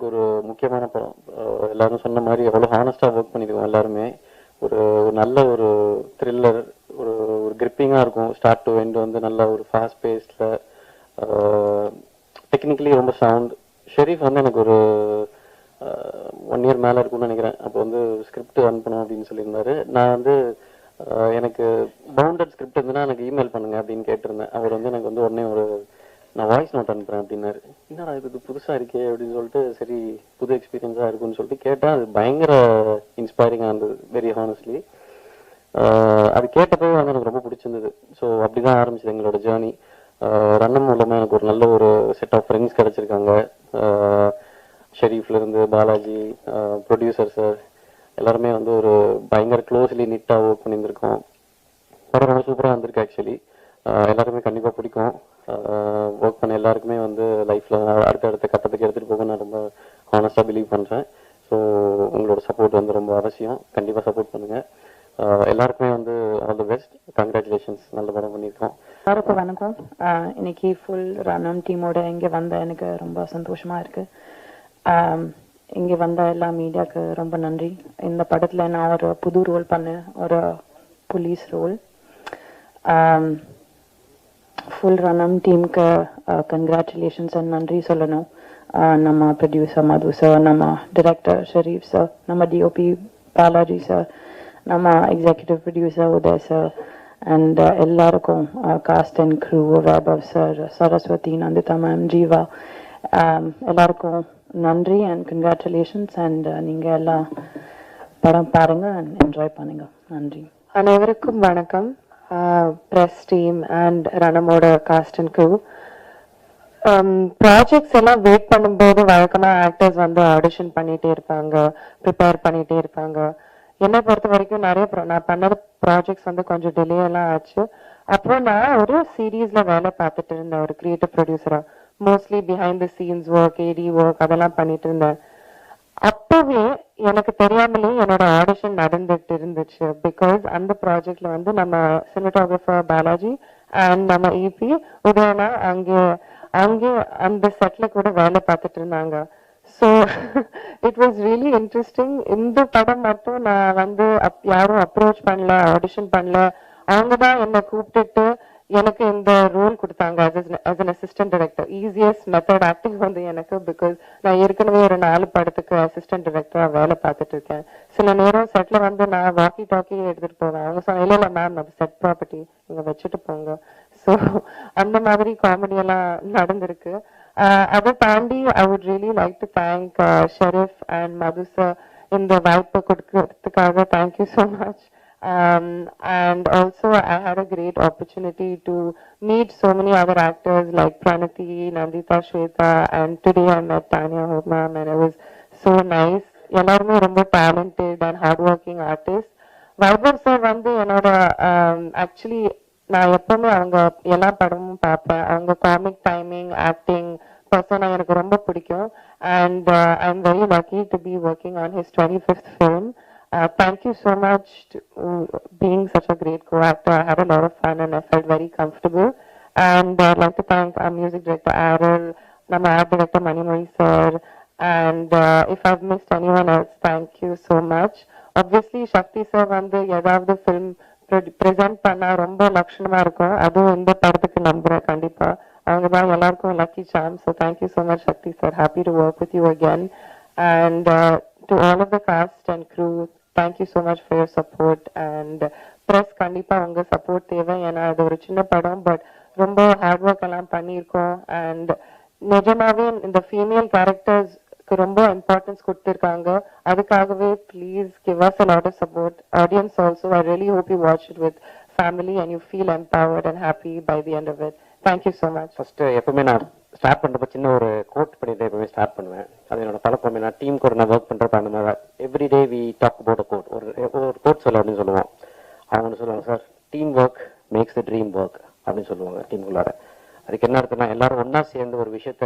ஒரு முக்கியமான படம். எல்லாரும் சொன்ன மாதிரி அவ்வளோ ஹானஸ்டாக ஒர்க் பண்ணியிருக்கோம் எல்லாருமே. ஒரு நல்ல ஒரு த்ரில்லர், ஒரு ஒரு கிரிப்பிங்காக இருக்கும். ஸ்டார்ட் டு எண்ட் வந்து நல்ல ஒரு ஃபாஸ்ட் பேஸ்டில், டெக்னிக்கலி ரொம்ப சவுண்ட். ஷெரீஃப் வந்து எனக்கு ஒரு 1 இயர் மேலே இருக்கும்னு நினைக்கிறேன். அப்போ வந்து ஸ்கிரிப்ட் அனுப்பணும் அப்படின்னு சொல்லியிருந்தாரு. நான் வந்து எனக்கு பவுண்டட் ஸ்கிரிப்ட் இருந்துன்னா எனக்கு இமெயில் பண்ணுங்க அப்படின்னு கேட்டிருந்தேன். அவர் வந்து எனக்கு வந்து உடனே நான் வாய்ஸ் நோட் அனுப்புறேன் அப்படின்னாரு. என்னடா இது புதுசாக இருக்கே அப்படின்னு சொல்லிட்டு, சரி புது எக்ஸ்பீரியன்ஸாக இருக்குன்னு சொல்லிட்டு கேட்டேன். அது பயங்கர இன்ஸ்பைரிங்காக இருந்தது, வெரி ஹானஸ்ட்லி. அது கேட்டப்போ வந்து எனக்கு ரொம்ப பிடிச்சிருந்தது. ஸோ அப்படிதான் ஆரம்பிச்சது எங்களோட ஜேர்னி. ரன்னம் மூலமாக எனக்கு ஒரு நல்ல ஒரு செட் ஆஃப் ஃப்ரெண்ட்ஸ் கிடச்சிருக்காங்க. ஷெரீஃப்லேருந்து பாலாஜி, ப்ரொடியூசர் சார், எல்லாருமே வந்து ஒரு பயங்கர க்ளோஸ்லி நீட்டாக ஒர்க் பண்ணியிருந்திருக்கோம். படம் ரொம்ப சூப்பராக இருந்திருக்கு ஆக்சுவலி. எல்லாருமே கண்டிப்பாக பிடிக்கும். ஒர்க் பண்ண எல்லாருக்குமே வந்து லைஃப்பில் அடுத்த கட்டத்துக்கு எடுத்துகிட்டு போக நான் ரொம்ப ஹானஸ்டாக பிலீவ் பண்ணுறேன். ஸோ உங்களோட சப்போர்ட் வந்து ரொம்ப அவசியம். கண்டிப்பாக சப்போர்ட் பண்ணுங்கள். எல்லாருக்குமே வந்து ஆல் தி பெஸ்ட். கங்க்ராச்சுலேஷன்ஸ், நல்ல படம் பண்ணியிருக்கோம். எல்லாருக்கும் வணக்கம். இன்னைக்கு ஃபுல் ரன்னம் டீமோட இங்கே வந்த எனக்கு ரொம்ப சந்தோஷமாக இருக்குது. இங்கே வந்த எல்லா மீடியாவுக்கு ரொம்ப நன்றி. இந்த படத்தில் நான் ஒரு புது ரோல் பண்ணேன், ஒரு போலீஸ் ரோல். ஃபுல் ரன்னம் டீமுக்கு கங்க்ராச்சுலேஷன்ஸ் அண்ட் நன்றி சொல்லணும். நம்ம ப்ரொடியூசர் மது சார், நம்ம டைரக்டர் ஷெரீஃப் சார், நம்ம டிஓபி பாலாஜி சார், நம்ம executive producer Uday sir, and எல்லாருக்கும் cast and crew, Vaibhav sir, Saraswathi, Nandita ma'am, Jiiva, எல்லாருக்கும் நன்றி அண்ட் கங்க்ராச்சுலேஷன்ஸ். அண்ட் நீங்கள் எல்லாம் படம் பாருங்கள் அண்ட் என்ஜாய் பண்ணுங்க. நன்றி. அனைவருக்கும் வணக்கம். ப்ரெஸ் டீம் அண்ட் ரனமோட காஸ்ட் அண்ட் க்ரூ. ப்ராஜெக்ட்ஸ் எல்லாம் வெயிட் பண்ணும்போது வழக்கமாக ஆக்டர்ஸ் வந்து ஆடிஷன் பண்ணிகிட்டே இருப்பாங்க, ப்ரிப்பேர் பண்ணிகிட்டே இருப்பாங்க. என்னை பொறுத்த வரைக்கும் நான் பண்ண ப்ராஜெக்ட்ஸ் வந்து கொஞ்சம் டிலே எல்லாம் ஆச்சு. அப்புறம் நான் ஒரு சீரீஸில் வேலை பார்த்துட்டு இருந்தேன், ஒரு கிரியேட்டிவ் ப்ரொடியூசராக. Mostly behind the scenes work, AD work அதெல்லாம் பண்ணிட்டு இருந்தேன். அப்பவே எனக்கு தெரியாமலே என்னோட ஆடிஷன் நடந்துட்டு இருந்துச்சு. பிகாஸ் அந்த ப்ராஜெக்ட்ல வந்து நம்ம சினிமாட்டோகிராஃபர் பாலாஜி அண்ட் நம்ம இபி உதயனா அங்கே அந்த செட்ல கூட வேலை பார்த்துட்டு இருந்தாங்க. So it was really interesting. இந்த படம் மட்டும் நான் வந்து யாரும் அப்ரோச் பண்ணல, ஆடிஷன் பண்ணல. அவங்க தான் என்னை கூப்பிட்டுட்டு எனக்கு இந்த ரோல் கொடுத்தாங்க as an assistant director. Easiest method acting வந்து எனக்கு. பிகாஸ் நான் ஏற்கனவே ஒரு 4 படத்துக்கு அசிஸ்டன்ட் டைரக்டராக வேலை பார்த்துட்டு இருக்கேன். சில நேரம் செட்டில் வந்து நான் வாக்கி டாக்கி எடுத்துகிட்டு போவேன். அவங்க சொன்ன இல்லை மேம், அது செட் ப்ராப்பர்ட்டி, இங்கே வச்சுட்டு போங்க. ஸோ அந்த மாதிரி காமெடியெல்லாம் நடந்திருக்கு. அதை தாண்டி I would really like to thank Sharif and Madhu sir இந்த வாய்ப்பை கொடுக்கறதுக்காக. Thank you so much. And also I had a great opportunity to meet so many other actors like Pranati, Nandita, Shweta, and today I met Tanya Homa, and it was so nice. எல்லாருமே ரொம்ப talented and hardworking artists. Vaibhav sir வந்து என்னோட actually நான் எப்பவுமே அவங்க எல்லா படமும் பார்ப்பேன். அவங்க காமிக் டைமிங், ஆக்டிங், பர்சனாக எனக்கு ரொம்ப பிடிக்கும். And I am very lucky to be working on his 25th film. Thank you so much to being such a great co-actor. I had a lot of fun and I felt very comfortable. And I'd like to thank our music director Arul, our art director Manimari sir, and if I've missed anyone else, thank you so much. Obviously Shakti sir வந்து ஏதாவது film present பண்ணா ரொம்ப லட்சணமா இருக்கும். அதுவும் இந்த படத்துக்கு நம்புறேன் கண்டிப்பா. அவங்க தான் எல்லாருக்கும் lucky Sam. So thank you so much Shakti sir. Happy to work with you again. And to all of the cast and crew, thank you so much for your support. And press கண்டிப்பா உங்க support தேவை. ஏன்னா அது ஒரு சின்ன படம், but ரொம்ப hard work எல்லாம் பண்ணியிருக்கோம். அண்ட் நிஜமாவே இந்த ஃபீமேல் கேரக்டர்ஸ்க்கு ரொம்ப இம்பார்ட்டன்ஸ் கொடுத்துருக்காங்க. அதுக்காகவே please give us a lot of support. Audience also, I really hope you watch it with family and you feel empowered and happy by the end of it. Thank you so much. First எப்பவுமே நான் start பண்ணுறப்ப சின்ன ஒரு code பண்ணிட்டு எப்பவுமே start பண்ணுவேன். அது என்னோட பழக்கம். நான் டீம் கூட நான் ஒர்க் பண்ணுறப்ப அந்த மாதிரி everyday we talk about a quote. ஒரு கோட் சொல்ல அப்படின்னு சொல்லுவோம். அவங்க ஒன்று சொல்லுவாங்க, sir team work makes the dream work அப்படின்னு சொல்லுவாங்க டீமுக்குள்ளார. அதுக்கு என்ன அர்த்தம்னா, எல்லாரும் ஒன்றா சேர்ந்து ஒரு விஷயத்த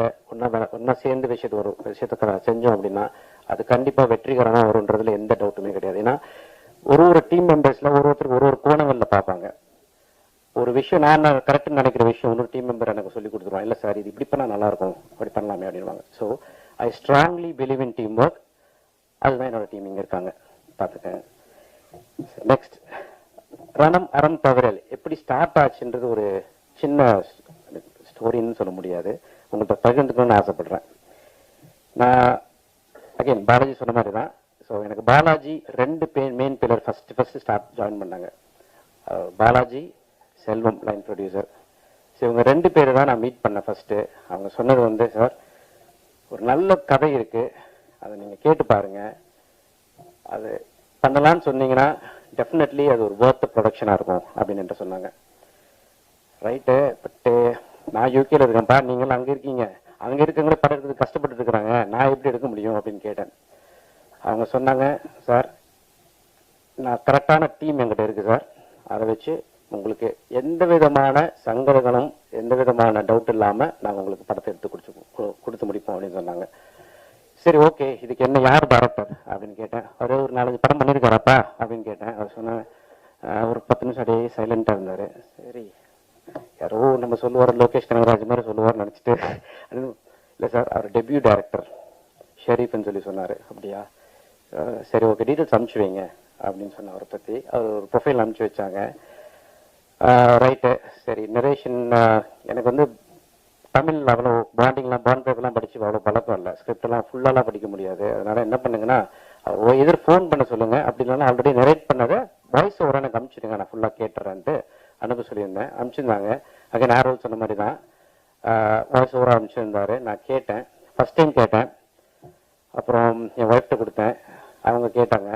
செஞ்சோம் அப்படின்னா அது கண்டிப்பாக வெற்றிகரமாக வரும்ன்றதுல எந்த டவுட்டுமே கிடையாது. ஏன்னா ஒரு டீம் மெம்பர்ஸில் ஒருத்தருக்கு ஒரு கோணங்களில் பார்ப்பாங்க. ஒரு விஷயம் நான் கரெக்டுன்னு நினைக்கிற விஷயம் இன்னொரு டீம் மெம்பர் எனக்கு சொல்லி கொடுத்துருவான். இல்லை சார் இது இப்படி பண்ணால் நல்லாயிருக்கும், அப்படி பண்ணலாமே அப்படின்வாங்க. So I strongly believe in team work. அதுதான் என்னோட டீம் இங்கே இருக்காங்க, பார்த்துக்கங்க. நெக்ஸ்ட், ரணம் அறம் தவறல் எப்படி ஸ்டார்ட் ஆச்சுன்றது ஒரு சின்ன ஸ்டோரின்னு சொல்ல முடியாது, உங்கள்கிட்ட பகிர்ந்துக்கணும்னு ஆசைப்படுறேன். நான் அகைன் பாலாஜி சொன்ன மாதிரி தான். ஸோ எனக்கு Balaji 2 main pillar first join பண்ணாங்க. பாலாஜி, செல்வம் லைன் ப்ரொடியூசர். ஸோ இவங்க 2 பேர் தான் நான் மீட் பண்ணேன் ஃபர்ஸ்ட். அவங்க சொன்னது வந்து, சார் ஒரு நல்ல கதை இருக்கு, அதை நீங்க கேட்டு பாருங்க, அது பண்ணலான்னு சொன்னீங்கன்னா டெஃபினெட்லி அது ஒரு ஒர்த் ப்ரொடக்ஷனா இருக்கும் அப்படின்னு சொன்னாங்க. ரைட்டு, பட்டு நான் யூகேல இருக்கேன்ப்பா, நீங்களும் அங்க இருக்கீங்க, அங்க இருக்கவங்களே படம் எடுக்கிறது கஷ்டப்பட்டு இருக்கிறாங்க, நான் எப்படி எடுக்க முடியும் அப்படின்னு கேட்டேன். அவங்க சொன்னாங்க, சார் நான் கரெக்டான டீம் என்கிட்ட இருக்கு சார், அதை வச்சு உங்களுக்கு எந்த விதமான சங்கடங்களும் எந்த விதமான டவுட் இல்லாம நாங்கள் உங்களுக்கு படத்தை எடுத்து கொடுத்து முடிப்போம் அப்படின்னு சொன்னாங்க. சரி ஓகே, இதுக்கு என்ன யார் டைரக்டர் அப்படின்னு கேட்டேன். அவர் ஒரு 4-5 படம் பண்ணியிருக்காராப்பா அப்படின்னு கேட்டேன். அவர் சொன்னாங்க, ஒரு 10 நிமிஷம் அப்படியே சைலண்டா இருந்தாரு. சரி யாரோ நம்ம சொல்லுவார், லோகேஷ் கனகராஜ் மாதிரி சொல்லுவார் நினைச்சிட்டு, இல்லை சார் அவர் டெபியூ டைரக்டர் ஷெரீஃப்னு சொல்லி சொன்னாரு. அப்படியா, சரி ஓகே டீட்டெயில்ஸ் அனுப்பிச்சு வைங்க அப்படின்னு சொன்ன அவரை பற்றி. அவர் ஒரு ப்ரொஃபைல் அனுப்பிச்சு வச்சாங்க. ரைட்டு, சரி நரேஷன் எனக்கு வந்து தமிழ் அவ்வளோ பாண்டிங்லாம் பாண்ட் பேப்பர்லாம் படிச்சு அவ்வளோ பழக்கம் இல்லை, ஸ்கிரிப்டெல்லாம் ஃபுல்லாலாம் படிக்க முடியாது. அதனால என்ன பண்ணுங்கன்னா, எதிர் ஃபோன் பண்ண சொல்லுங்க, அப்படி இல்லைன்னா ஆல்ரெடி நரேட் பண்ணதை வாய்ஸ் ஓவராக எனக்கு அனுப்பிச்சிடுங்க, நான் ஃபுல்லாக கேட்டுறேன்ட்டு அனுப்ப சொல்லியிருந்தேன். அனுப்பிச்சிருந்தாங்க. அங்கே நேரோல் சொன்ன மாதிரி தான் வாய்ஸ் ஓவராக அனுப்பிச்சிருந்தாரு. நான் கேட்டேன், ஃபர்ஸ்ட் டைம் கேட்டேன், அப்புறம் என் ஒய்ஃப்ட்ட கொடுத்தேன், அவங்க கேட்டாங்க.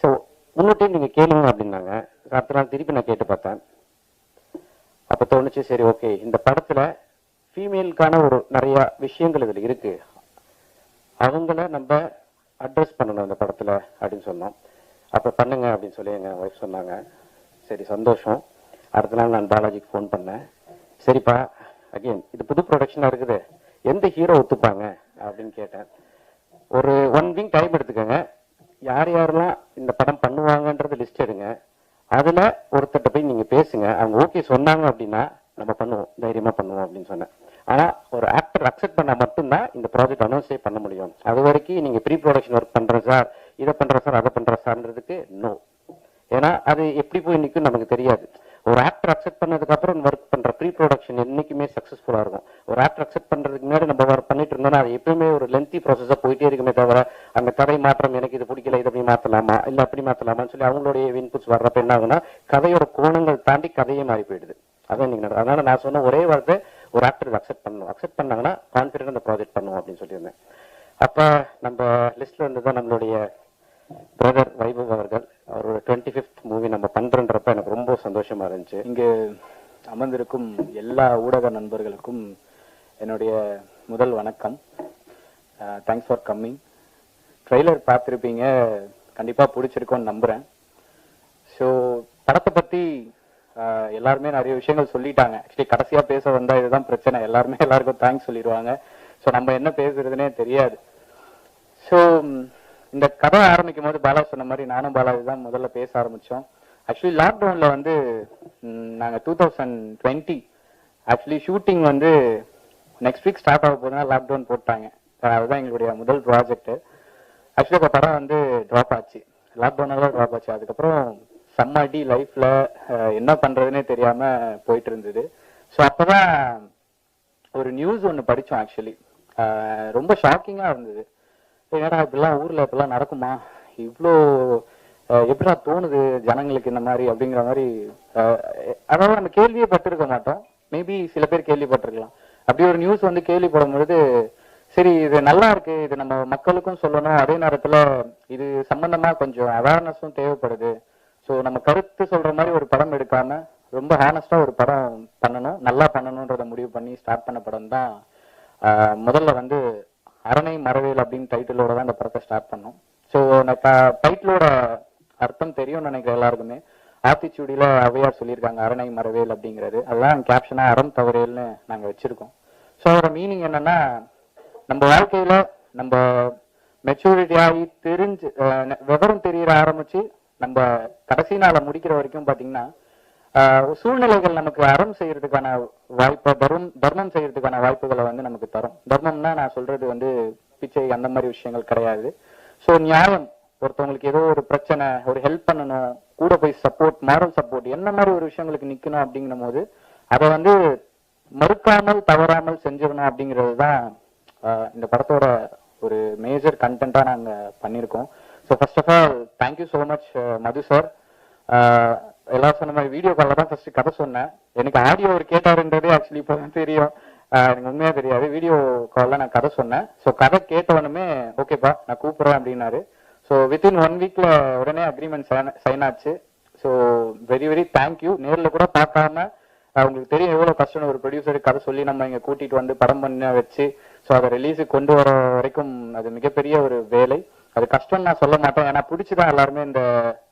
ஸோ இன்னொரு டைம் நீங்கள் கேளுங்க அப்படின்னாங்க. அடுத்த நாள் திருப்பி நான் கேட்டு பார்த்தேன். அப்போ தோணுச்சு, சரி ஓகே இந்த படத்தில் ஃபீமேலுக்கான ஒரு நிறைய விஷயங்கள் இதில் இருக்கு, அவங்கள நம்ம அட்ரஸ் பண்ணணும் இந்த படத்தில் அப்படின்னு சொன்னோம். அப்போ பண்ணுங்க அப்படின்னு சொல்லி எங்கள் ஒய்ஃப் சொன்னாங்க. சரி சந்தோஷம். அடுத்த நாள் நான் பாலாஜிக்கு ஃபோன் பண்ணேன். சரிப்பா, அகெயின் இது புது ப்ரொடக்ஷனாக இருக்குது, எந்த ஹீரோ ஒத்துப்பாங்க அப்படின்னு கேட்டேன். ஒரு 1 வீக் டைம் எடுத்துக்கோங்க, யார் யாரெல்லாம் இந்த படம் பண்ணுவாங்கன்றது லிஸ்ட் எடுங்க, அதில் ஒருத்தட்ட போய் நீங்கள் பேசுங்க, அவங்க ஓகே சொன்னாங்க அப்படின்னா நம்ம பண்ணுவோம், தைரியமாக பண்ணுவோம் அப்படின்னு சொன்னேன். ஆனால் ஒரு ஆக்டர் அக்செப்ட் பண்ணால் மட்டும்தான் இந்த ப்ராஜெக்ட் அனௌன்ஸே பண்ண முடியும். அது வரைக்கும் நீங்கள் ப்ரீ ப்ரொடக்ஷன் ஒர்க் பண்ணுறேன் சார், இதை பண்ணுறேன் சார், அதை பண்ணுறேன் சார்ன்றதுக்கு நோ. ஏன்னா அது எப்படி போய் நிற்கும் நமக்கு தெரியாது. ஒரு ஆக்டர் அக்செப்ட் பண்ணதுக்கு அப்புறம் ஒர்க் பண்ற ப்ரீ ப்ரொடக்ஷன் என்னைக்குமே சக்சஸ்ஃபுல்லா இருக்கும். ஒரு ஆக்டர் அக்செப்ட் பண்றதுக்கு முன்னாடி நம்ம ஒர்க் பண்ணிட்டு இருந்தோம்னா அது எப்பவுமே ஒரு லென்த்தி ப்ராசஸா போயிட்டே இருக்குமே தவிர, அந்த கதை மாற்றம் எனக்கு இது பிடிக்கல, இது அப்படி மாத்தலாமா இல்ல அப்படி மாத்தலாமான்னு சொல்லி அவங்களுடைய இன்புட்ஸ் வர்றப்ப என்ன ஆகுனா கதையோட கோணங்கள் தாண்டி கதையே மாறி போயிடுது. அதான் நீங்க அதனால நான் சொன்ன ஒரே வார்த்தை, ஒரு ஆக்டர் அக்செப்ட் பண்ணணும், அக்செப்ட் பண்ணாங்கன்னா கான்ஃபிடென்ட் அந்த ப்ராஜெக்ட் பண்ணுவோம் அப்படின்னு சொல்லியிருந்தேன். அப்ப நம்ம லிஸ்ட்ல இருந்துதான் நம்மளுடைய பிரதர் வைபவ் அவர்கள், அவரோட 25th மூவி நம்ம பண்றன்றப்ப எனக்கு ரொம்ப சந்தோஷமா இருந்துச்சு. இங்கு அமர்ந்திருக்கும் எல்லா ஊடக நண்பர்களுக்கும் என்னுடைய முதல் வணக்கம். Thanks for coming. ட்ரெய்லர் பார்த்துருப்பீங்க, கண்டிப்பா பிடிச்சிருக்கோன்னு நம்புறேன். ஸோ படத்தை பத்தி எல்லாருமே நிறைய விஷயங்கள் சொல்லிட்டாங்க. ஆக்சுவலி கடைசியா பேச வந்தா இதுதான் பிரச்சனை, எல்லாருமே எல்லாருக்கும் தேங்க்ஸ் சொல்லிடுவாங்க. ஸோ நம்ம என்ன பேசுறதுனே தெரியாது. ஸோ இந்த கதை ஆரம்பிக்கும் போது பாலா சொன்ன மாதிரி நானும் பாலாஜி தான் முதல்ல பேச ஆரம்பிச்சோம். ஆக்சுவலி லாக்டவுன்ல வந்து நாங்க 2020 ஆக்சுவலி ஷூட்டிங் வந்து நெக்ஸ்ட் வீக் ஸ்டார்ட் ஆக போதுனா லாக்டவுன் போட்டாங்க. அதுதான் எங்களுடைய முதல் ப்ராஜெக்ட். ஆக்சுவலி அந்த படம் வந்து ட்ராப் ஆச்சு, லாக்டவுனால ட்ராப் ஆச்சு. அதுக்கப்புறம் செம்மடி லைஃப்ல என்ன பண்றதுன்னே தெரியாம போயிட்டு இருந்தது. ஸோ அப்பதான் ஒரு நியூஸ் ஒன்று படிச்சோம். ஆக்சுவலி ரொம்ப ஷாக்கிங்கா இருந்தது. ஏன்னா இப்படிலாம் ஊர்ல இப்பெல்லாம் நடக்குமா, இவ்வளோ எப்படா தோணுது ஜனங்களுக்கு இந்த மாதிரி அப்படிங்கிற மாதிரி. அதாவது நம்ம கேள்வியே பட்டிருக்க மாட்டோம், மேபி சில பேர் கேள்விப்பட்டிருக்கலாம். அப்படி ஒரு நியூஸ் வந்து கேள்விப்படும் பொழுது சரி இது நல்லா இருக்கு, இது நம்ம மக்களுக்கும் சொல்லணும், அதே நேரத்துல இது சம்பந்தமா கொஞ்சம் அவேர்னஸும் தேவைப்படுது. ஸோ நம்ம கருத்து சொல்ற மாதிரி ஒரு படம் எடுக்காம ரொம்ப ஹானஸ்டா ஒரு படம் பண்ணணும், நல்லா பண்ணணும்ன்றத முடிவு பண்ணி ஸ்டார்ட் பண்ண படம் தான். முதல்ல வந்து அரணை மரவேல் அப்படின்னு டைட்டிலோட தான் இந்த படத்தை ஸ்டார்ட் பண்ணோம். ஸோ டைட்டிலோட அர்த்தம் தெரியும் நினைக்கிற எல்லாருக்குமே. ஆத்திச்சூடியில அவையார் சொல்லியிருக்காங்க அரணை மரவேல் அப்படிங்கிறது, அதுதான் கேப்ஷனா அறம் தவறேல்னு நாங்க வச்சிருக்கோம். ஸோ அதோட மீனிங் என்னன்னா, நம்ம வாழ்க்கையில நம்ம மெச்சூரிட்டி ஆகி தெரிஞ்சு விவரம் தெரியற ஆரம்பிச்சு நம்ம கடைசி நாளை முடிக்கிற வரைக்கும் பாத்தீங்கன்னா சூழ்நிலைகள் நமக்கு அறம் செய்யறதுக்கான வாய்ப்பை, தர்மம் செய்யறதுக்கான வாய்ப்புகளை வந்து நமக்கு தரும். தர்மம்னா நான் சொல்றது வந்து பிச்சை அந்த மாதிரி விஷயங்கள் கிடையாது. ஸோ நியாயம், ஒருத்தவங்களுக்கு ஏதோ ஒரு பிரச்சனை, ஒரு ஹெல்ப் பண்ணணும், கூட போய் சப்போர்ட், மாரல் சப்போர்ட், என்ன மாதிரி ஒரு விஷயங்களுக்கு நிக்கணும் அப்படிங்கும் போது அதை வந்து மறுக்காமல் தவறாமல் செஞ்சிடணும் அப்படிங்கிறது தான் இந்த படத்தோட ஒரு மேஜர் கண்டென்ட்டா நாங்க பண்ணியிருக்கோம். So first of all thank you so much Madhu sir. எல்லாரும் சொன்ன மாதிரி வீடியோ காலில் தான் ஃபர்ஸ்ட் கதை சொன்னேன். எனக்கு ஆடியோ அவர் கேட்டாருன்றதே ஆக்சுவலி இப்போ தான் தெரியும். எனக்கு உண்மையா தெரியாது. வீடியோ காலில் நான் கதை சொன்னேன். ஸோ கதை கேட்டவனுமே ஓகேப்பா நான் கூப்பிடுறேன் அப்படின்னாரு. ஸோ வித்தின் 1 வீக்ல உடனே அக்ரிமெண்ட் சைன் ஆச்சு. So very very thank you. நேரில் கூட பார்க்காம உங்களுக்கு தெரியும் எவ்வளவு கஷ்டம் ஒரு ப்ரொடியூசருக்கு கதை சொல்லி நம்ம இங்க கூட்டிட்டு வந்து படம் பண்ண வச்சு ஸோ அதை ரிலீஸுக்கு கொண்டு வர வரைக்கும் அது மிகப்பெரிய ஒரு வேலை. அது கஷ்டம் நான் சொல்ல மாட்டேன், ஏன்னா பிடிச்சிதான் எல்லாருமே இந்த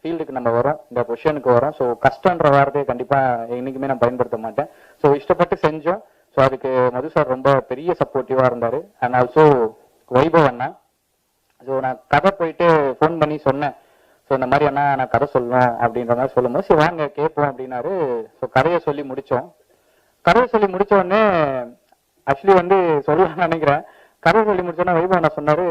ஃபீல்டுக்கு நம்ம வரோம், இந்த பொசிஷனுக்கு வரோம். ஸோ கஷ்டன்ற வார்த்தையை கண்டிப்பா என்னைக்குமே நான் பயன்படுத்த மாட்டேன். ஸோ இஷ்டப்பட்டு செஞ்சோம். ஸோ அதுக்கு மது சார் ரொம்ப பெரிய சப்போர்ட்டிவா இருந்தாரு. And also Vaibhav Anna. So நான் கதை போயிட்டு ஃபோன் பண்ணி சொன்னேன். ஸோ இந்த மாதிரி அண்ணா நான் கதை சொல்லணும் அப்படின்ற மாதிரி சொல்லும்போது சரி வாங்க கேட்போம் அப்படின்னாரு. ஸோ கதையை சொல்லி முடிச்சோம். கதையை சொல்லி முடிச்ச உடனே ஆக்சுவலி வந்து சொல்லலாம்னு நினைக்கிறேன். கதை சொல்லி முடிச்சோன்னா வைபவ் அண்ணா சொன்னாரு,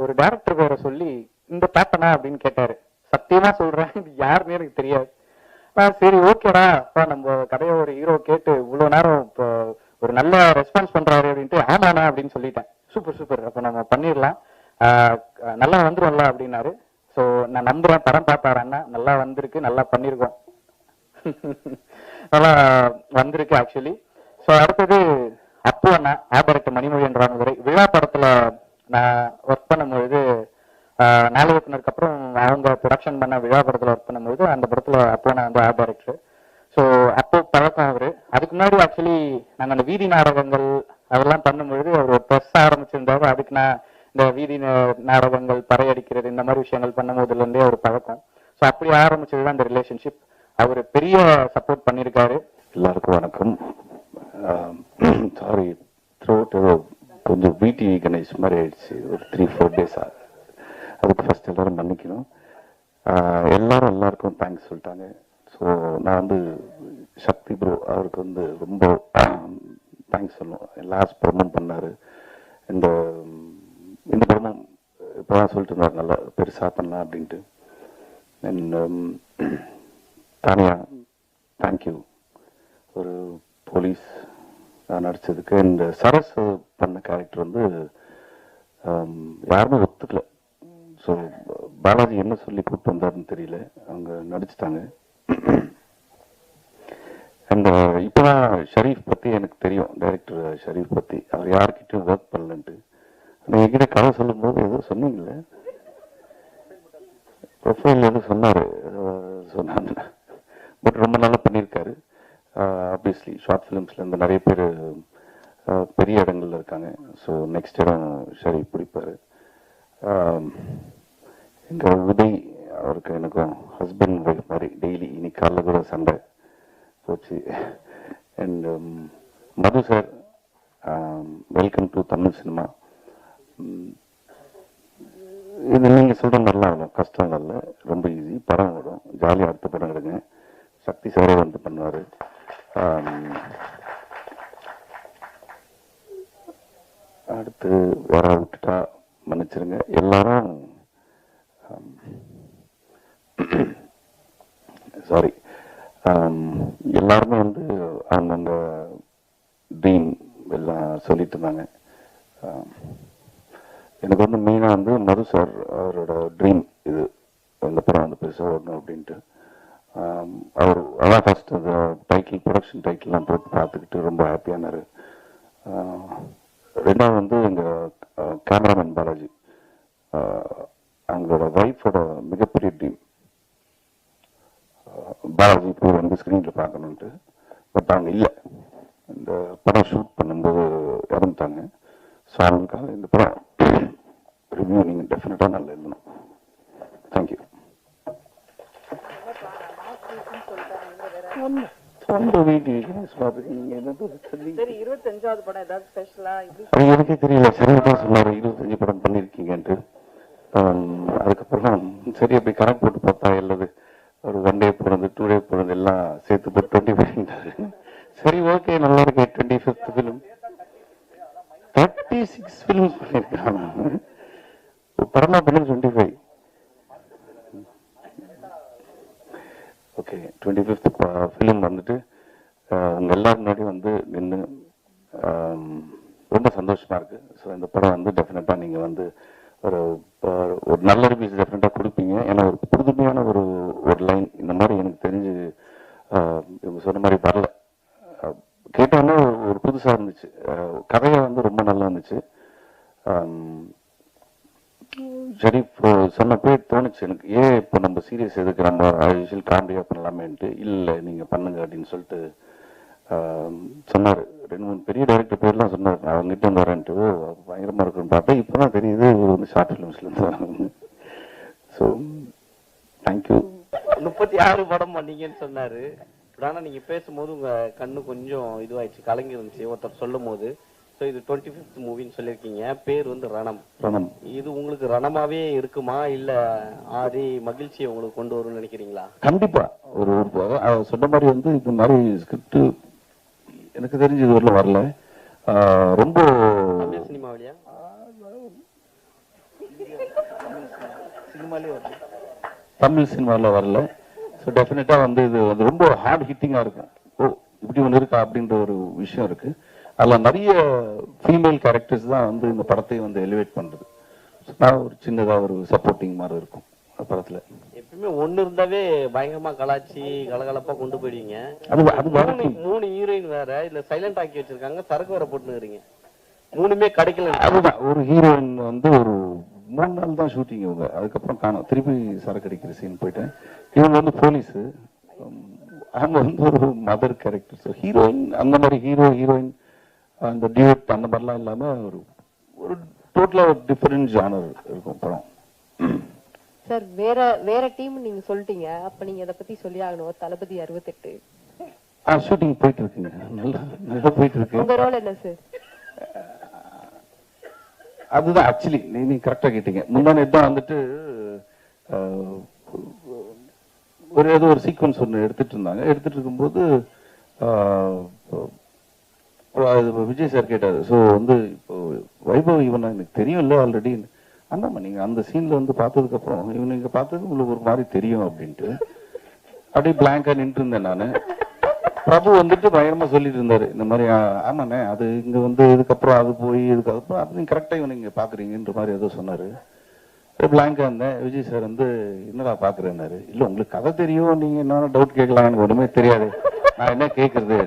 ஒரு டேரக்டர் பேரை சொல்லி இந்த பேட்டனா அப்படின்னு கேட்டாரு. சத்தியமா சொல்றேன் இது யாருன்னு எனக்கு தெரியாது. சரி ஓகேடா நம்ம கதையை ஒரு ஹீரோ கேட்டு இவ்வளவு நேரம் இப்போ ஒரு நல்ல ரெஸ்பான்ஸ் பண்றாரு அப்படின்ட்டு ஆமாண்ணா அப்படின்னு சொல்லிட்டேன். சூப்பர் சூப்பர் அப்ப நம்ம பண்ணிடலாம், நல்லா வந்துரும்ல அப்படின்னாரு. ஸோ நான் நம்புறேன், படம் பார்த்தாரு அண்ணா, நல்லா வந்திருக்கு, நல்லா பண்ணியிருக்கோம், நல்லா வந்திருக்கு ஆக்சுவலி. ஸோ அடுத்தது அப்பு அண்ணா, ஆபரக்டர் மணிமொழி என்ற முறை விழா படத்துல நான் ஒர்க் பண்ணும்பொழுது நாளைக்கு அப்புறம் அவங்க ப்ரொடக்ஷன் பண்ண விழா படத்துல ஒர்க் பண்ணும்போது அந்த படத்துல அப்போ நான் வந்து ஆர்ட் டைரக்டர். ஸோ அப்போ பழக்கம் அவரு. அதுக்கு முன்னாடி ஆக்சுவலி நாங்கள் அந்த வீதி நாடகங்கள் அதெல்லாம் பண்ணும்பொழுது அவர் ஒரு ப்ரெஸ் ஆரம்பிச்சிருந்தாரு. அதுக்கு நான் இந்த வீதி நாடகங்கள், பறையடிக்கிறது, இந்த மாதிரி விஷயங்கள் பண்ணும் போதுல இருந்தே ஒரு பழக்கம். ஸோ அப்படி ஆரம்பிச்சதுதான் இந்த ரிலேஷன்ஷிப். அவர் பெரிய சப்போர்ட் பண்ணியிருக்காரு. எல்லாருக்கும் வணக்கம். சாரி த்ரோட் கொஞ்சம் பிடி கணேஷ் மாதிரி ஆயிடுச்சு ஒரு 3-4 டேஸா. அதுக்கு ஃபர்ஸ்ட் எல்லாரும் மன்னிக்கணும். எல்லாருக்கும் தேங்க்ஸ் சொல்லிட்டாங்க. ஸோ நான் வந்து சக்தி ப்ரோ அவருக்கு வந்து ரொம்ப தேங்க்ஸ் சொல்லணும். லாஸ்ட் படமும் பண்ணாரு, இந்த படமும் இப்போதான் சொல்லிட்டு இருந்தார் நல்லா பெருசாக பண்ணலாம் அப்படின்ட்டு. அண்ட் தானியா தேங்க்யூ ஒரு போலீஸ் நடிச்சதுக்கு. அண்ட் சரஸ் பண்ண கேரக்டர் வந்து யாருமே ஒத்துக்கல. ஸோ பாலாஜி என்ன சொல்லி கூப்பிட்டு வந்தாருன்னு தெரியல, அவங்க நடிச்சுட்டாங்க. அண்ட் இப்போதான் ஷரீஃப் பற்றி எனக்கு தெரியும், டைரக்டர் ஷரீஃப் பற்றி. அவர் யார்கிட்டையும் ஒர்க் பண்ணலன்ட்டு என்கிட்ட கதை சொல்லும்போது ஏதோ சொன்னீங்கல்ல, ப்ரொஃபைல் எதுவும் சொன்னார். சொன்னாங்க பட் ரொம்ப நல்லா பண்ணியிருக்காரு. ஆப்வியஸ்லி ஷார்ட் ஃபிலிம்ஸ்லேருந்து நிறைய பேர் பெரிய இடங்கள்ல இருக்காங்க. ஸோ நெக்ஸ்ட் இடம் ஷரீஃப் பிடிப்பார். எங்கள் உதய் அவருக்கு எனக்கும் ஹஸ்பண்ட் ஒய்ஃப் மாதிரி டெய்லி, இன்னைக்கு காலைல கூட சண்டை போச்சு. And Madhu sir, welcome to Tamil cinema. இது நீங்கள் சொல்கிற நல்லா இருக்கும், கஷ்டம் இல்லை, ரொம்ப ஈஸி, படம் வரும், ஜாலியாக அடுத்த படம் எடுங்க. சக்தி சாரே வந்து பண்ணுவார். அடுத்து வேற விட்டுட்டா மன்னிச்சிருங்க எல்லாரும். சாரி, எல்லாருமே வந்து அந்தந்த ட்ரீம் எல்லாம் சொல்லிட்டு இருந்தாங்க. எனக்கு வந்து மெயினாக வந்து மது சார் அவரோட ட்ரீம் இது, அந்த படம் வந்து பெருசாக வரணும் அப்படின்ட்டு. அவர் அதான் ஃபர்ஸ்ட் அந்த டைட்டில், ப்ரொடக்ஷன் டைட்டில்லாம் போட்டு பார்த்துக்கிட்டு ரொம்ப ஹாப்பியானாரு. ரெண்டாவது வந்து எங்கள் கேமராமேன் பாலாஜி, அவங்களோட ஒய்ஃபோட மிகப்பெரிய ட்ரீம் பாலாஜி இப்போ வந்து ஸ்க்ரீனில் பார்க்கணுன்ட்டு. பட் அவங்க இல்லை, இந்த படம் ஷூட் பண்ணும்போது இறந்துட்டாங்க. ஸோ அவங்களுக்காக இந்த படம் ரிவ்யூ நீங்கள் டெஃபினட்டாக நல்லா எழுதணும். தேங்க்யூ. எனக்கே தெரியல, சரிதான் சொன்னாரு 25 படம் பண்ணிருக்கீங்கன்ட்டு. அதுக்கப்புறம் சரி அப்படி கணக்கு போட்டு பார்த்தா எல்லாது ஒரு 1 டே போனது, 2 டே போனது எல்லாம் சேர்த்து போட்டு 25 சரி ஓகே நல்லா இருக்கு. 25th ஃபிலிம் 26 ஃபிலிம்ஸ் பண்ணியிருக்காங்க. படமா பண்ணி 25. ஓகே, 25th ஃபிலிம் வந்துட்டு உங்க எல்லாரும் முன்னாடி வந்து நின்று ரொம்ப சந்தோஷமா இருக்கு. ஸோ இந்த படம் வந்து டெஃபினட்டா நீங்க வந்து ஒரு ஒரு நல்ல ரிவ்யூஸ் டெஃபினட்டா கொடுப்பீங்க. ஏன்னா ஒரு புதுமையான ஒரு லைன் இந்த மாதிரி எனக்கு தெரிஞ்சு இவங்க சொன்ன மாதிரி வரல. கேட்டோன்னா ஒரு புதுசா இருந்துச்சு. கதையை வந்து ரொம்ப நல்லா இருந்துச்சு. ஷெரீப் சொன்னப்பே தோணுச்சு எனக்கு, ஏன் இப்போ நம்ம சீரியஸ் எதுக்கு, நம்ம யூஷுவல் காமெடியாக பண்ணலாமேன்ட்டு. இல்லை நீங்கள் பண்ணுங்க அப்படின்னு சொல்லிட்டு சொன்னார். 2-3 பெரிய டைரக்டர் பேர்லாம் சொன்னார், நான் அவங்ககிட்ட வந்து வரேன்ட்டு. பயங்கரமாக இருக்குன்னு பார்த்தேன். இப்போ தான் தெரியுது இவர் வந்து ஷார்ட் ஃபிலிம்ஸ்லேருந்து வராங்க. So thank you. 36 படம் பண்ணீங்கன்னு சொன்னாரு. ஆனா நீங்க பேசும்போது உங்க கண்ணு கொஞ்சம் இதுவாயிடுச்சு, கலங்கி இருந்துச்சு ஒருத்தர் சொல்லும் போது. ஸோ இது 25th மூவின்னு சொல்லியிருக்கீங்க. பேர் வந்து ரணம். இது உங்களுக்கு ரணமாவே இருக்குமா, இல்ல ஆதி மகிழ்ச்சியை உங்களுக்கு கொண்டு வரும்னு நினைக்கிறீங்களா? கண்டிப்பா. ஒரு சொன்ன மாதிரி வந்து இந்த மாதிரி ஸ்கிரிப்ட் எனக்கு தெரிஞ்சு இது வரல வரல. ரொம்ப சினிமாவிலையா தமிழ் சினிமாவில் வரல. ஸோ டெஃபினட்டா வந்து இது வந்து ரொம்ப ஹார்ட் ஹிட்டிங்காக இருக்கும். ஓ இப்படி ஒன்று இருக்கா அப்படின்ற ஒரு விஷயம் இருக்கு. அதில் நிறைய ஃபீமேல் கேரக்டர்ஸ் தான் வந்து இந்த படத்தை வந்து எலிவேட் பண்றது. நான் ஒரு சின்னதாக ஒரு சப்போர்ட்டிங் மாதிரி இருக்கும் படத்துல. எப்பவுமே ஒண்ணு இருந்தாவே பயங்கரமா கலாச்சி கலகலப்பா கொண்டு போயிடுவீங்க. அது 3 ஹீரோயின் வேற இதுல சைலண்ட் ஆக்கி வச்சிருக்காங்க, சரக்கு வர போட்டுக்கிறீங்க. 3மே கிடைக்கல. அதுதான், ஒரு ஹீரோயின் வந்து ஒரு 3 நாள் தான் ஷூட்டிங் இவங்க, அதுக்கப்புறம் காணும். திருப்பி சரக்கு அடிக்கிற சீன் போயிட்டேன். இவங்க வந்து போலீஸ், அவங்க வந்து ஒரு மதர் கேரக்டர். ஸோ ஹீரோயின் அந்த மாதிரி ஹீரோயின் அந்த டியூட் அந்த மாதிரிலாம் இல்லாம ஒரு ஒரு டோட்டலா ஒரு டிஃபரெண்ட் ஜானர் இருக்கும் படம். சார் வேற டீம் நீங்க சொல்லிட்டீங்க, அப்ப நீங்க இத பத்தி சொல்லி ஆகணும். தளபதி 68 ஷூட்டிங் போயிட்டு இருக்குங்க, நல்லா போயிட்டு இருக்கு. உங்க ரோல் என்ன சார்? அதுதான் ஆக்சுவலி நீங்க கரெக்டா கேட்டீங்க. முன்னாடி தான் வந்துட்டு ஏதோ ஒரு சீக்வன்ஸ் ஒன்று எடுத்துட்டு இருந்தாங்க. எடுத்துட்டு இருக்கும்போது விஜய் சார் கேட்டாரு, ஸோ வந்து இப்போ வைபவ் இவனை எனக்கு தெரியும் இல்லை ஆல்ரெடி. ஆமாம்மா நீங்க அந்த சீன்ல வந்து பார்த்ததுக்கு அப்புறம் இவன் நீங்க பார்த்தது உங்களுக்கு ஒரு மாதிரி தெரியும் அப்படின்ட்டு அப்படியே பிளாங்கா நின்று இருந்தேன் நான். பிரபு வந்துட்டு பயங்கரமா சொல்லிட்டு இருந்தாரு இந்த மாதிரி, ஆமாண்ணே அது இங்க வந்து இதுக்கப்புறம் அது போய் இதுக்கப்புறம் அது நீங்க கரெக்டா இவனை இங்க பாக்குறீங்கன்ற மாதிரி ஏதோ சொன்னாரு. பிளாங்கா இருந்தேன். விஜய் சார் வந்து என்னடா பாக்குறேன்னாரு. இல்ல உங்களுக்கு கதை தெரியும், நீங்க என்ன டவுட் கேட்கலாம், எனக்கு ஒண்ணுமே தெரியாது, நான் என்ன கேட்கறது.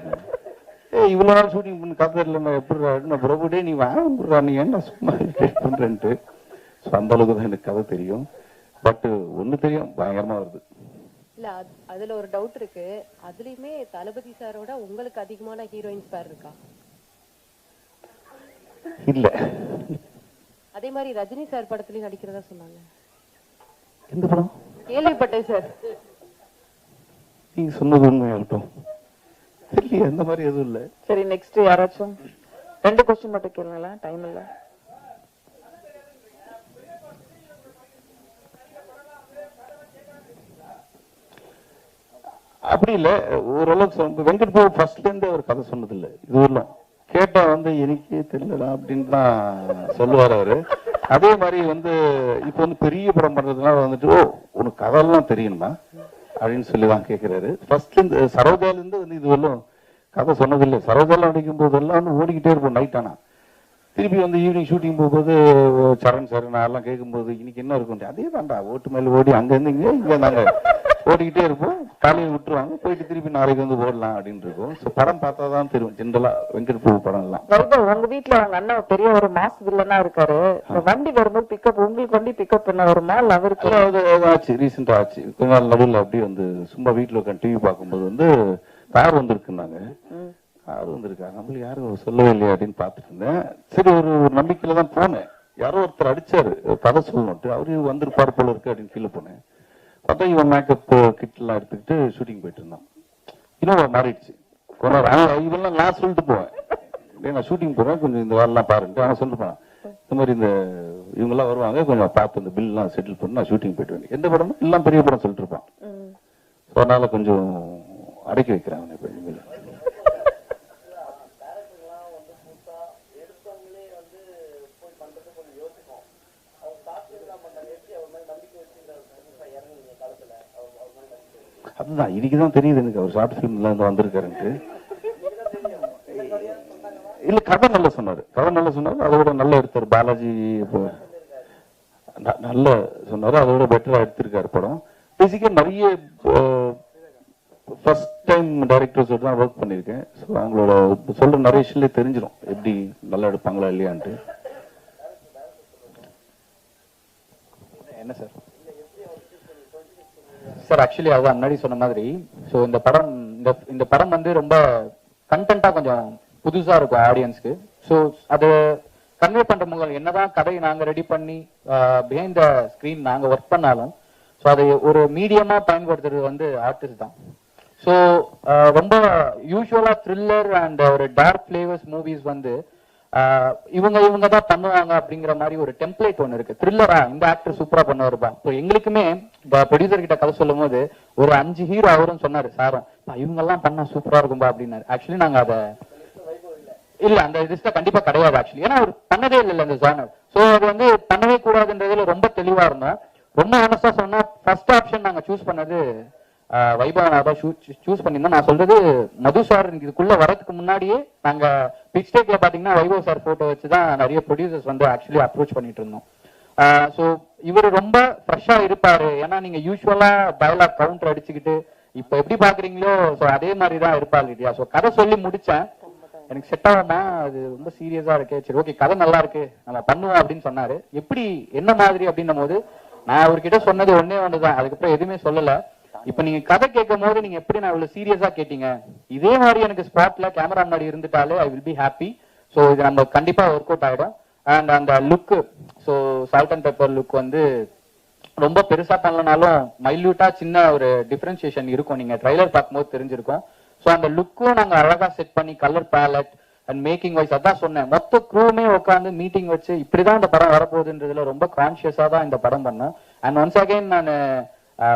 இவ்வளவு நாள் ஷூட்டிங் பண்ணி கதை இல்லைன்னா எப்படி நான் பிரபுடே நீ வாங்கா நீ என்ன சும்மா பண்றேன்ட்டு. அந்த அளவுக்கு தான் எனக்கு கதை தெரியும். பட் ஒண்ணு தெரியும், பயங்கரமா வருது. இல்ல அதுல ஒரு டவுட் இருக்கு. அதுலயுமே தளபதி சாரோட உங்களுக்கு அதிகமான ஹீரோயின்ஸ் பேர் இருக்கா? இல்ல. அதே மாதிரி ரஜினி சார் படத்துலயும் நடிக்கிறதா சொன்னாங்க. எந்த படம்? கேள்விப்பட்டேன் சார். நீங்க சொன்னது உண்மையாகட்டும். இல்லையா, அந்த மாதிரி எதுவும் இல்ல. சரி, நெக்ஸ்ட் யாராச்சும் 2 கொஸ்டின் மட்டும் கேளுங்களா, டைம் இல்ல. அப்படி இல்ல, ஓரளவுக்கு வெங்கட் பாபு ஃபர்ஸ்ட்ல இருந்தே ஒரு கதை சொன்னது இல்ல. இது வரலாம் கேட்டா வந்து எனக்கே தெரியலடா அப்படின்னு தான் சொல்லுவார் அவரு. அதே மாதிரி வந்து இப்ப வந்து பெரிய படம் பண்றதுனால வந்துட்டு ஓ உனக்கு கதையெல்லாம் தெரியுமா அப்படின்னு சொல்லிதான் கேட்கிறாரு. ஃபர்ஸ்ட்ல இருந்து சரோஜால இருந்து வந்து இது வரலாம் கதை சொன்னதில்லை. சரோஜாலாம் நடிக்கும் போதெல்லாம் வந்து ஓடிக்கிட்டே இருப்போம் நைட். ஆனா திருப்பி வந்து ஈவினிங் ஷூட்டிங் போகும்போது சரண் சார் நான் எல்லாம் கேட்கும்போது இன்னைக்கு என்ன இருக்கும், அதே தான்டா ஓட்டு மேல ஓடி அங்க இருந்து இங்க நாங்க ஓடிக்கிட்டே இருப்போம். காலையில் விட்டுருவாங்க, போயிட்டு திருப்பி நாளைக்கு வந்து ஓடலாம் அப்படின்னு இருக்கும். ஸோ படம் பார்த்தா தான் தெரியும் ஜென்ரலா வெங்கட் பிரபு படம் எல்லாம். உங்க வீட்டுல உங்க அண்ணன் பெரிய ஒரு மாஸ் வில்லனா இருக்காரு. வண்டி வரும்போது பிக்கப் உங்களுக்கு வண்டி பிக்கப் பண்ண வருமா இல்ல அவருக்கு? ஆச்சு, ரீசெண்டா ஆச்சு. கொஞ்ச நாள் நடுவில் அப்படியே வந்து சும்மா வீட்டுல உட்காந்து டிவி பார்க்கும்போது வந்து கார் வந்திருக்குன்னாங்க. கார் வந்திருக்கா, நம்மளுக்கு யாரும் சொல்லவே இல்லையா அப்படின்னு பார்த்துட்டு இருந்தேன். சரி ஒரு நம்பிக்கையில தான் போனேன். யாரோ ஒருத்தர் அடிச்சாரு கதை சொல்லணும்ட்டு, அவரு வந்திருப்பாரு போல இருக்கு அப்படின்னு ஃபீல் பண்ணேன். பார்த்தா இவன் மேக்கப் கிட் எல்லாம் எடுத்துக்கிட்டு ஷூட்டிங் போயிட்டு இருந்தான். இன்னும் மாறிடுச்சு. இவெல்லாம் நான் சொல்லிட்டு போவேன், நான் ஷூட்டிங் போறேன் கொஞ்சம் இந்த வேலைலாம் பாருன்ட்டு. அவன் சொல்லிட்டு போனான் இந்த மாதிரி இந்த இவங்க எல்லாம் வருவாங்க கொஞ்சம் பார்த்து இந்த பில் எல்லாம் செட்டில் பண்ணி நான் ஷூட்டிங் போயிட்டு வேண்டிய எந்த படம் எல்லாம் பெரிய படம் சொல்லிட்டு இருப்பான். அதனால கொஞ்சம் அடக்கி வைக்கிறேன் அவனை. இப்ப அதுதான் இன்னைக்கு தான் தெரியுது எனக்கு அவர் ஷார்ட் ஃபிலிம்ல இருந்து வந்திருக்காருன்ட்டு. இல்ல கதை நல்லா சொன்னாரு, அதோட நல்லா எடுத்தாரு பாலாஜி. இப்போ நல்ல சொன்னாரு, அதோட பெட்டரா எடுத்திருக்காரு படம். பேசிக்கா நிறைய ஃபர்ஸ்ட் டைம் டைரக்டர்ஸோட தான் ஒர்க் பண்ணியிருக்கேன். ஸோ அவங்களோட சொல்ற நரேஷன்லேயே தெரிஞ்சிடும் எப்படி நல்லா எடுப்பாங்களா இல்லையான்ட்டு. என்ன சார் சார் ஆக்சுவலி அதான் முன்னாடி சொன்ன மாதிரி, ஸோ இந்த படம் இந்த படம் வந்து ரொம்ப கண்டென்ட்டா கொஞ்சம் புதுசா இருக்கும் ஆடியன்ஸ்க்கு. ஸோ அது கன்வே பண்ற முகம் என்னதான் கதையை நாங்க ரெடி பண்ணி பிஹைண்ட் த ஸ்கிரீன் நாங்க ஒர்க் பண்ணாலும், ஸோ அதை ஒரு மீடியமா பயன்படுத்துறது வந்து ஆர்டிஸ்ட் தான். ஸோ ரொம்ப யூஸ்வலா த்ரில்லர் அண்ட் ஒரு டார்க் ஃபிளேவர்ஸ் மூவிஸ் வந்து இவங்க தான் பண்ணுவாங்க அப்படிங்கிற மாதிரி ஒரு டெம்ப்ளேட் ஒன்று இருக்கு. த்ரில்லரா இந்த ஆக்டர் சூப்பரா பண்ணுவாருப்பா. ஸோ எங்களுக்குமே ப்ரொடியூசர் கிட்ட கதை சொல்லும் போது ஒரு 5 ஹீரோ அவரும் சொன்னாரு, சாரும் இவங்க எல்லாம் பண்ணா சூப்பரா இருக்கும்பா அப்படின்னாரு. ஆக்சுவலி நாங்க அதை இல்ல அந்த லிஸ்ட்ல கண்டிப்பா கிடையாது ஆக்சுவலி, ஏன்னா அவர் பண்ணதே இல்லை அந்த ஜானர். ஸோ அது வந்து பண்ணவே கூடாதுன்றதுல ரொம்ப தெளிவா இருந்தோம். ரொம்ப ஆனஸ்டா சொன்னா ஃபர்ஸ்ட் ஆப்ஷன் நாங்க சூஸ் பண்ணது வைபவனாபா சூஸ் பண்ணியிருந்தோம். நான் சொல்றது மது சார் இதுக்குள்ள வரதுக்கு முன்னாடியே நாங்க பிச் டேக்ல பாத்தீங்கன்னா வைபவ் சார் போட்டோ வச்சுதான் நிறைய ப்ரொடியூசர்ஸ் வந்து ஆக்சுவலி அப்ரோச் பண்ணிட்டு இருந்தோம். ஸோ இவர் ரொம்ப ஃப்ரெஷ்ஷா இருப்பாரு, ஏன்னா நீங்க யூஸ்வலா டயலாக் கவுண்டர் அடிச்சுக்கிட்டு இப்ப எப்படி பாக்குறீங்களோ ஸோ அதே மாதிரி தான் இருப்பாரு இல்லையா. ஸோ கதை சொல்லி முடிச்சேன், எனக்கு செட் ஆகும்னா அது ரொம்ப சீரியஸா இருக்கு, சரி ஓகே கதை நல்லா இருக்கு நம்ம பண்ணுவோம் அப்படின்னு சொன்னாரு. எப்படி என்ன மாதிரி அப்படின்னும் போது நான் அவர்கிட்ட சொன்னது ஒண்ணுதான், அதுக்கப்புறம் எதுவுமே சொல்லல. இப்ப நீங்க கதை கேட்கும் போது நீங்க எப்படி நான் இவ்வளவு சீரியஸா கேட்டீங்க, இதே மாதிரி எனக்கு ஸ்பாட்ல கேமரா முன்னாடி இருந்துட்டாலே I will be happy. So இது நம்ம கண்டிப்பா ஒர்க் அவுட் ஆயிடும். அண்ட் அந்த look, so salt and pepper look வந்து ரொம்ப பெருசா பண்ணலனாலும் மைல்யூட்டா சின்ன ஒரு டிஃபரன்சியேஷன் இருக்கும், நீங்க ட்ரைலர் பார்க்கும்போது தெரிஞ்சிருக்கும். ஸோ அந்த லுக்கும் நாங்க அழகா செட் பண்ணி colour palette and making wise அதான் சொன்னேன், மொத்த க்ரூமே உட்காந்து மீட்டிங் வச்சு இப்படிதான் இந்த படம் வரப்போகுதுன்றதுல ரொம்ப கான்சியஸா தான் இந்த படம் பண்ணோம். அண்ட் ஒன்ஸ் அகைன் நான்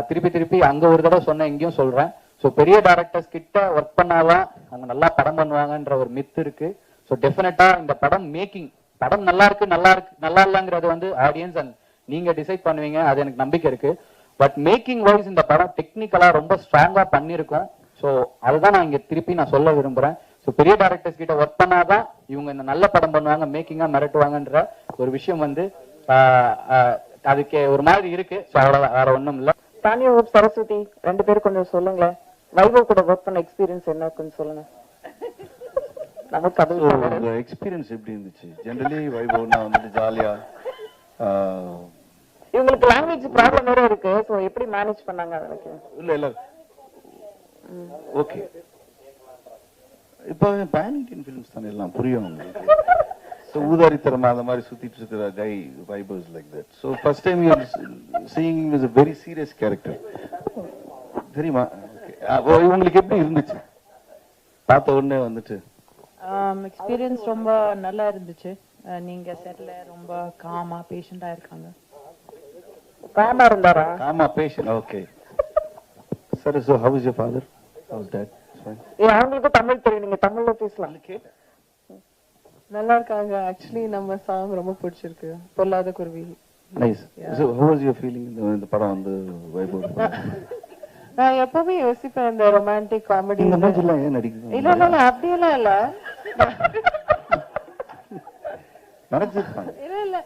திருப்பி அங்க ஒரு தடவை சொன்னேன், இங்கேயும் சொல்றேன். ஸோ பெரிய டைரக்டர்ஸ் கிட்ட ஒர்க் பண்ணாதான் அவங்க நல்லா படம் பண்ணுவாங்கன்ற ஒரு மித் இருக்கு. ஸோ டெஃபினட்டா இந்த படம் மேக்கிங் படம் நல்லா இல்லைங்கிறது வந்து ஆடியன்ஸ் அண்ட் நீங்க டிசைட் பண்ணுவீங்க, அது எனக்கு நம்பிக்கை இருக்கு. பட் மேக்கிங் வைஸ் இந்த படம் டெக்னிக்கலா ரொம்ப ஸ்ட்ராங்கா பண்ணிருக்கோம். ஸோ அதுதான் நான் இங்க திருப்பி நான் சொல்ல விரும்புறேன். ஸோ பெரிய டைரக்டர்ஸ் கிட்ட ஒர்க் பண்ணாதான் இவங்க இந்த நல்ல படம் பண்ணுவாங்க, மேக்கிங்கா மிரட்டுவாங்கன்ற ஒரு விஷயம் வந்து அதுக்கு ஒரு மாதிரி இருக்கு. ஸோ அவ்வளவுதான், வேற ஒண்ணும் இல்ல. தானியா சரஸ்வதி 2 பேரும் கொஞ்சம் சொல்லுங்களேன், வைபவ் கூட ஒர்க் பண்ண எக்ஸ்பீரியன்ஸ் என்ன இருக்குன்னு சொல்லுங்க. நமக்கு எக்ஸ்பீரியன்ஸ் எப்படி இருந்துச்சு? ஜெனரலி வைபவ்னா வந்துட்டு ஜாலியா, இவங்களுக்கு லாங்குவேஜ் ப்ராப்ளம் வேற இருக்கு, சோ எப்படி மேனேஜ் பண்ணாங்க அதுக்கு? இல்ல ஓகே, இப்போ பேன் இண்டியன் ஃபிலிம்ஸ் தானே எல்லாம் புரியும் உங்களுக்கு. ஸோ ஊதாரித்தரமா அந்த மாதிரி சுத்திட்டு இருக்கிற guy vibes like that. So first time you seeing is a very serious character, தெரியுமா? உங்களுக்கு எப்படி இருந்துச்சு பார்த்த உடனே வந்துட்டு? எக்ஸ்பீரியன்ஸ் ரொம்ப நல்லா இருந்துச்சு. நீங்க செட்ல ரொம்ப காமா பேஷண்டா இருக்காங்க. காமா இருந்தாரா? Coma patient, okay. சரி, so how is your father? How's dad? அவங்களுக்கு தமிழ் தெரியும், நீங்க தமிழ்ல பேசலாம். நல்லா இருக்காங்க. ஆக்சுவலி நம்ம சாங் ரொம்ப பிடிச்சிருக்கு, பொல்லாத குருவி. Nice. So how was your feeling இந்த படம் வந்து வைபவ்? நான் எப்பவுமே யோசிப்பேன் இந்த ரொமான்டிக் காமெடி. இந்த மாதிரிலாம் ஏன் நடிக்கிறீங்க? இல்ல அப்படியெல்லாம் இல்ல நினைச்சிருப்பாங்க. இல்ல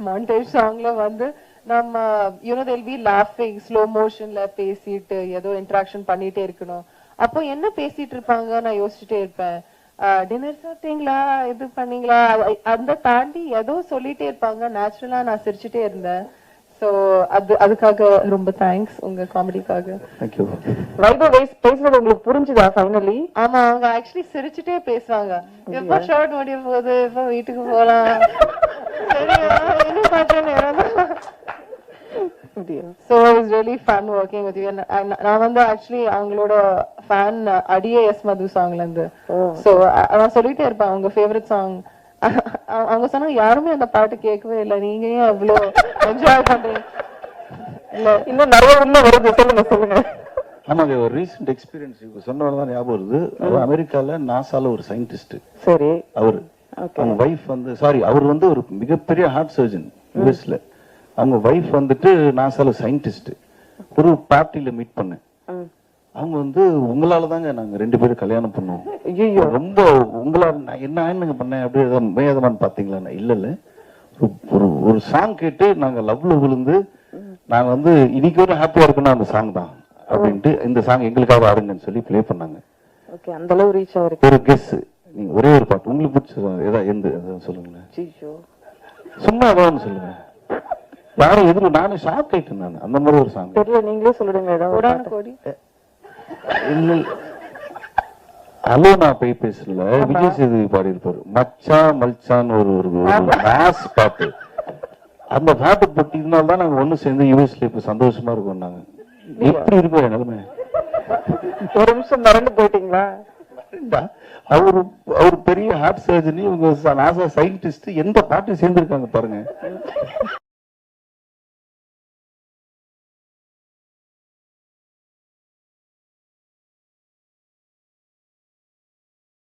மாண்டாஜ் சாங்ல வந்து நம்ம they'll be laughing ஸ்லோ மோஷன்ல பேசிட்டு ஏதோ இன்டராக்ஷன் பண்ணிட்டே இருக்கணும். அப்போ என்ன பேசிட்டு இருப்பாங்க நான் யோசிச்சுட்டே இருப்பேன். டின்னர் சாப்பிட்டீங்களா, இது பண்ணீங்களா, அந்த தாண்டி ஏதோ சொல்லிட்டே இருப்பாங்க. நேச்சுரலா நான் சிரிச்சுட்டே இருந்தேன். சோ அதுக்காக ரொம்ப தேங்க்ஸ் உங்க காமெடிக்காக. Thank you. வைபவ் பேசுறது உங்களுக்கு புரிஞ்சுதா ஃபைனலி? ஆமா, அவங்க ஆக்சுவலி சிரிச்சுட்டே பேசுவாங்க. எப்ப ஷார்ட் முடிய போகுது, எப்ப வீட்டுக்கு போலாம், என்ன பண்றேன்னு. So it was really fun working with you. நான் வந்து ஆக்சுவலி அவங்களோட ஃபேன் அடியே எஸ் மது சாங்ல இருந்து. சோ நான் சொல்லிட்டே இருப்பேன் உங்க ஃபேவரட் சாங். அவங்க சொன்னாங்க யாருமே அந்த பாட்டு கேட்கவே இல்லை, நீங்க ஏன் அவ்வளோ என்ஜாய் பண்றீங்க? இல்ல இன்னும் நிறைய உள்ள வருது, சொல்லுங்க. ஆமாங்க, ஒரு ரீசெண்ட் எக்ஸ்பீரியன்ஸ் சொன்னதான் ஞாபகம் வருது. அவர் அமெரிக்கால நாசால ஒரு சயின்டிஸ்ட். சரி. அவரு அவங்க வைஃப் வந்து அவர் வந்து ஒரு மிகப்பெரிய ஹார்ட் சர்ஜன் யூஎஸ்ல. அவங்க வைஃப் வந்துட்டு நாசால சயின்டிஸ்ட். ஒரு பார்ட்டியில மீட் பண்ணேன். அவங்க வந்து உங்களால தாங்க நாங்க 2 பேரும் கல்யாணம் பண்ணோம். ஐயோ, ரொம்ப உங்களால நான் என்னங்க பண்ணேன் அப்படி மேதமான்னு பாத்தீங்களா? இல்ல இல்ல, ஒரு சாங் கேட்டு நாங்க லவ்ல விழுந்து நாங்க வந்து இன்னைக்கு ஒரு ஹாப்பியா இருக்குன்னா அந்த சாங் தான் அப்படின்ட்டு இந்த சாங் எங்களுக்காக ஆடுங்கன்னு சொல்லி ப்ளே பண்ணாங்க. ஓகே, அந்த அளவு ரீச் ஆயிருக்கு. ஒரு கெஸ், நீங்க ஒரே ஒரு பாட்டு உங்களுக்கு பிடிச்சது ஏதாவது எந்த சொல்லுங்களேன். ஐயோ, சும்மா ஏதாவது சொல்லுங்க. யாரும் எதிரும் நானும் ஷாக் ஆயிட்டேன் நான். அந்த மாதிரி ஒரு சாங் தெரியல, நீங்களே சொல்லிடுங்க ஏதாவது ஒரு கோடான பாட்டு. கோடி. இல்ல ஹலோ நான் போய் பேசல, விஜய் சேதுபதி பாடி இருப்பாரு மச்சான் மல்சான்னு ஒரு மாஸ் பாட்டு. அந்த பாட்டு போட்டினால தான் நாங்க ஒண்ணு சேர்ந்து யூஎஸ்ல இப்ப சந்தோஷமா இருக்கோம். நாங்க எப்படி இருக்கோம் நிலைமை? ஒரு நிமிஷம் மறந்து போயிட்டீங்களா? அவர் பெரிய ஹார்ட் சர்ஜரி, உங்க நாசா சயின்டிஸ்ட் எந்த பாட்டு சேர்ந்திருக்காங்க பாருங்க.